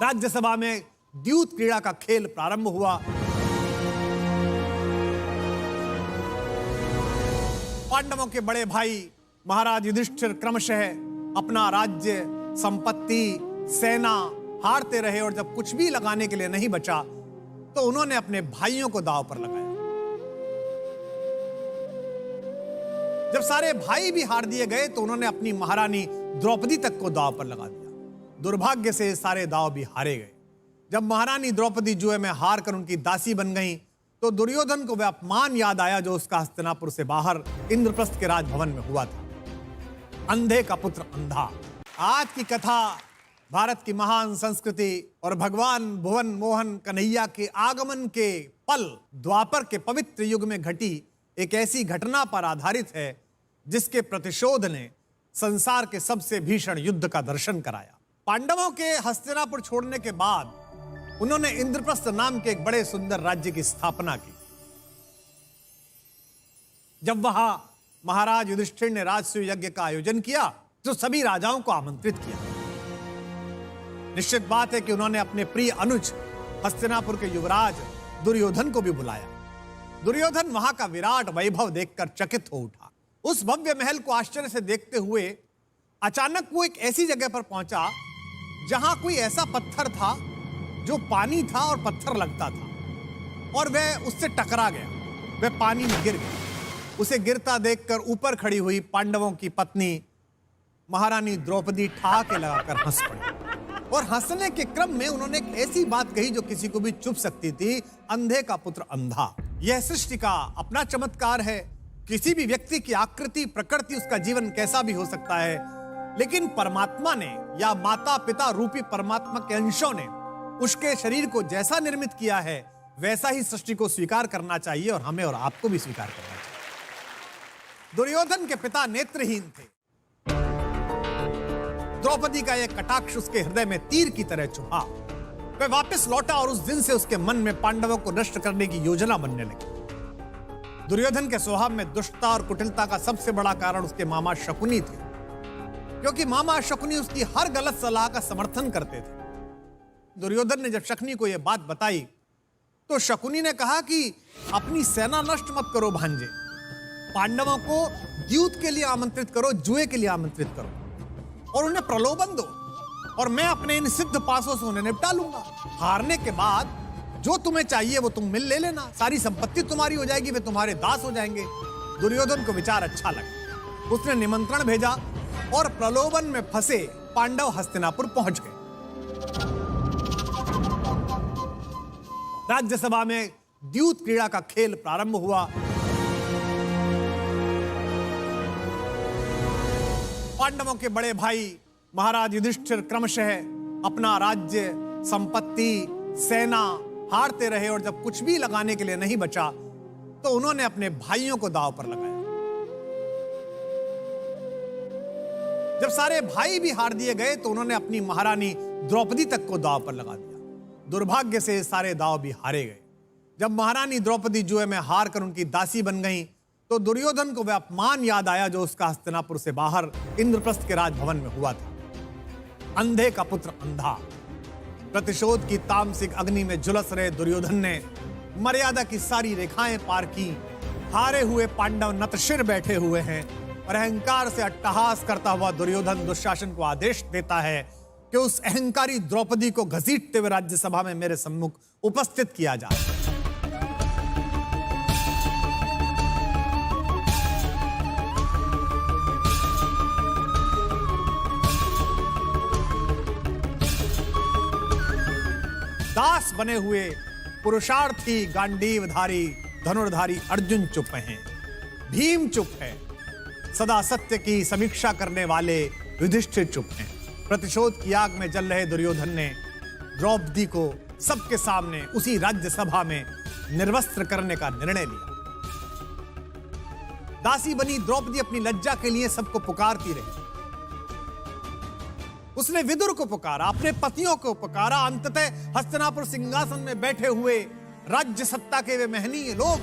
राज्यसभा में द्यूत क्रीड़ा का खेल प्रारंभ हुआ। पांडवों के बड़े भाई महाराज युधिष्ठिर क्रमशः अपना राज्य, संपत्ति, सेना हारते रहे और जब कुछ भी लगाने के लिए नहीं बचा तो उन्होंने अपने भाइयों को दांव पर लगाया। जब सारे भाई भी हार दिए गए तो उन्होंने अपनी महारानी द्रौपदी तक को दांव पर लगा दिया। दुर्भाग्य से सारे दांव भी हारे गए। जब महारानी द्रौपदी जुए में हार कर उनकी दासी बन गई तो दुर्योधन को वह अपमान याद आया जो उसका हस्तिनापुर से बाहर इंद्रप्रस्थ के राजभवन में हुआ था। अंधे का पुत्र अंधा। आज की कथा भारत की महान संस्कृति और भगवान भुवन मोहन कन्हैया के आगमन के पल द्वापर के पवित्र युग में घटी एक ऐसी घटना पर आधारित है जिसके प्रतिशोध ने संसार के सबसे भीषण युद्ध का दर्शन कराया। पांडवों के हस्तिनापुर छोड़ने के बाद उन्होंने इंद्रप्रस्थ नाम के एक बड़े सुंदर राज्य की स्थापना की। जब वहां महाराज युधिष्ठिर ने राजसूय यज्ञ का आयोजन किया तो सभी राजाओं को आमंत्रित किया। निश्चित बात है कि उन्होंने अपने प्रिय अनुज हस्तिनापुर के युवराज दुर्योधन को भी बुलाया। दुर्योधन वहां का विराट वैभव देखकर चकित हो उठा। उस भव्य महल को आश्चर्य से देखते हुए अचानक वो एक ऐसी जगह पर पहुंचा जहां कोई ऐसा पत्थर था जो पानी था और पत्थर लगता था और वह उससे टकरा गया। वह पानी में गिर गया। उसे गिरता देखकर ऊपर खड़ी हुई पांडवों की पत्नी महारानी द्रौपदी ठहाके लगाकर हंस पड़ी और हंसने के क्रम में उन्होंने एक ऐसी बात कही जो किसी को भी चुभ सकती थी। अंधे का पुत्र अंधा। यह सृष्टि का अपना चमत्कार है। किसी भी व्यक्ति की आकृति, प्रकृति, उसका जीवन कैसा भी हो सकता है, लेकिन परमात्मा ने या माता पिता रूपी परमात्मा के अंशों ने उसके शरीर को जैसा निर्मित किया है वैसा ही सृष्टि को स्वीकार करना चाहिए और हमें और आपको भी स्वीकार करना चाहिए। दुर्योधन के पिता नेत्रहीन थे। द्रौपदी का यह कटाक्ष उसके हृदय में तीर की तरह चुभा। वह वापस लौटा और उस दिन से उसके मन में पांडवों को नष्ट करने की योजना बनने लगी। दुर्योधन के स्वभाव में दुष्टता और कुटिलता का सबसे बड़ा कारण उसके मामा शकुनी थे, क्योंकि मामा शकुनी उसकी हर गलत सलाह का समर्थन करते थे। दुर्योधन ने जब शकुनी को यह बात बताई तो शकुनी ने कहा कि अपनी सेना नष्ट मत करो भांजे, पांडवों को द्यूत के लिए आमंत्रित करो, जुए के लिए आमंत्रित करो और उन्हें प्रलोभन दो और मैं अपने इन सिद्ध पासों से उन्हें निपटा लूंगा। हारने के बाद जो तुम्हें चाहिए वो तुम ले लेना, सारी संपत्ति तुम्हारी हो जाएगी, वे तुम्हारे दास हो जाएंगे। दुर्योधन को विचार अच्छा लगा। उसने निमंत्रण भेजा और प्रलोभन में फंसे पांडव हस्तिनापुर पहुंच गए। राज्यसभा में द्यूत क्रीड़ा का खेल प्रारंभ हुआ। पांडवों के बड़े भाई महाराज युधिष्ठिर क्रमशः अपना राज्य, संपत्ति, सेना हारते रहे और जब कुछ भी लगाने के लिए नहीं बचा तो उन्होंने अपने भाइयों को दांव पर लगाया। जब सारे भाई भी हार दिए गए तो उन्होंने अपनी महारानी द्रौपदी तक को दांव पर लगा दिया। दुर्भाग्य से सारे दांव भी हारे गए। जब महारानी द्रौपदी जुए में हार कर उनकी दासी बन गई तो दुर्योधन को वह अपमान याद आया जो उसका हस्तिनापुर से बाहर इंद्रप्रस्थ के राजभवन में हुआ था। अंधे का पुत्र अंधा। प्रतिशोध की तामसिक अग्नि में झुलस रहे दुर्योधन ने मर्यादा की सारी रेखाएं पार की। हारे हुए पांडव नतशिर बैठे हुए हैं और अहंकार से अट्टहास करता हुआ दुर्योधन दुशासन को आदेश देता है कि उस अहंकारी द्रौपदी को घसीटते हुए राज्यसभा में मेरे सम्मुख उपस्थित किया जाए। दास बने हुए पुरुषार्थी गांडीवधारी धनुर्धारी अर्जुन चुप हैं, भीम चुप है, सदा सत्य की समीक्षा करने वाले युधिष्ठिर चुप हैं। प्रतिशोध की आग में जल रहे दुर्योधन ने द्रौपदी को सबके सामने उसी राज्यसभा में निर्वस्त्र करने का निर्णय लिया। दासी बनी द्रौपदी अपनी लज्जा के लिए सबको पुकारती रही। उसने विदुर को पुकारा, अपने पतियों को पुकारा। अंततः हस्तिनापुर सिंहासन में बैठे हुए राज्य सत्ता के वे महनीय लोग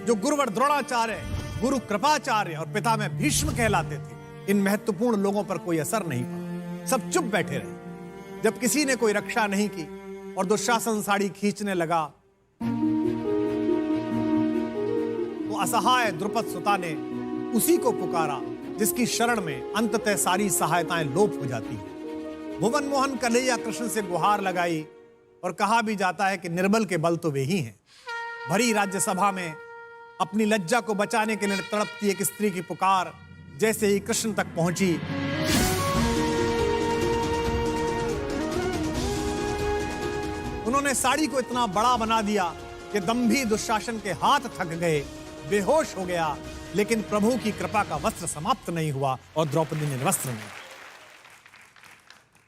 जो गुरुवर द्रोणाचार्य, गुरु कृपाचार्य और पिता में भीष्म कहलाते थे, इन महत्वपूर्ण लोगों पर कोई असर नहीं पड़ा। सब चुप बैठे रहे। जब किसी ने कोई रक्षा नहीं की और दुशासन साड़ी खींचने लगा, तो असहाय द्रुपद सुता ने उसी को पुकारा जिसकी शरण में अंततः सारी सहायताएं लोप हो जाती हैं। भुवन मोहन कन्हैया कृष्ण से गुहार लगाई और कहा भी जाता है कि निर्बल के बल तो वे ही हैं। भरी राज्यसभा में अपनी लज्जा को बचाने के लिए तड़पती एक स्त्री की पुकार जैसे ही कृष्ण तक पहुंची, उन्होंने साड़ी को इतना बड़ा बना दिया कि दंभी दुशासन के हाथ थक गए, बेहोश हो गया, लेकिन प्रभु की कृपा का वस्त्र समाप्त नहीं हुआ और द्रौपदी ने वस्त्र नहीं।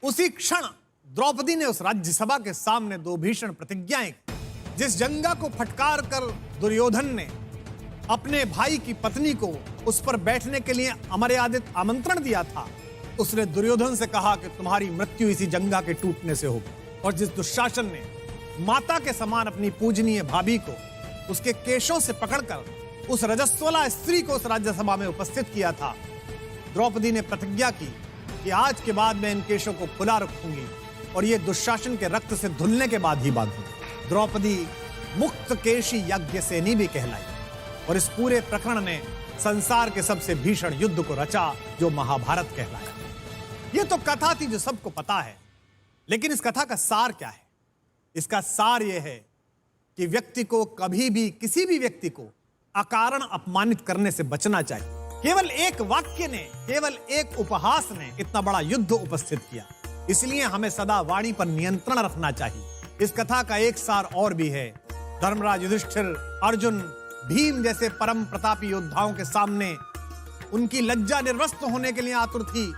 उसी क्षण द्रौपदी ने उस राज्यसभा के सामने दो भीषण प्रतिज्ञाएं की। जिस जंगा को फटकार कर दुर्योधन ने अपने भाई की पत्नी को उस पर बैठने के लिए अमर्यादित आमंत्रण दिया था, उसने दुर्योधन से कहा कि तुम्हारी मृत्यु इसी जंगा के टूटने से होगी। और जिस दुशासन ने माता के समान अपनी पूजनीय भाभी को उसके केशों से पकड़कर उस रजस्वला स्त्री को उस राज्यसभा में उपस्थित किया था, द्रौपदी ने प्रतिज्ञा की कि आज के बाद मैं इन केशों को खुला रखूंगी और ये दुशासन के रक्त से धुलने के बाद ही बांधूंगी। द्रौपदी मुक्त केशी यज्ञसेनी भी कहलाई और इस पूरे प्रकरण ने संसार के सबसे भीषण युद्ध को रचा जो महाभारत कहलाया। यह तो कथा थी जो सबको पता है, लेकिन इस कथा का सार क्या है? इसका सार यह है कि व्यक्ति को कभी भी किसी भी व्यक्ति को अकारण अपमानित करने से बचना चाहिए। केवल एक वाक्य ने, केवल एक उपहास ने इतना बड़ा युद्ध उपस्थित किया, इसलिए हमें सदा वाणी पर नियंत्रण रखना चाहिए। इस कथा का एक सार और भी है। धर्मराज, युधिष्ठिर, अर्जुन, भीम जैसे परम प्रतापी योद्धाओं के सामने उनकी लज्जा निर्वस्त होने के लिए आतुर थी,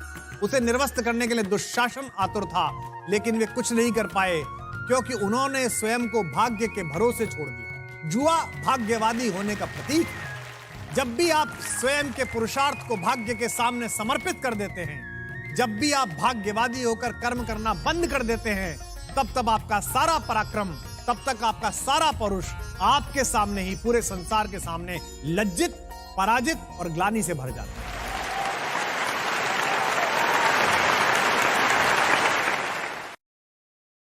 उसे निर्वस्त करने के लिए दुशासन आतुर था, लेकिन वे कुछ नहीं कर पाए क्योंकि उन्होंने स्वयं को भाग्य के भरोसे छोड़ दिया। जुआ भाग्यवादी होने का प्रतीक है। जब भी आप स्वयं के पुरुषार्थ को भाग्य के सामने समर्पित कर देते हैं, जब भी आप भाग्यवादी होकर कर्म करना बंद कर देते हैं, तब आपका सारा पराक्रम, तब तक आपका सारा पौरुष आपके सामने ही पूरे संसार के सामने लज्जित, पराजित और ग्लानि से भर जाता है।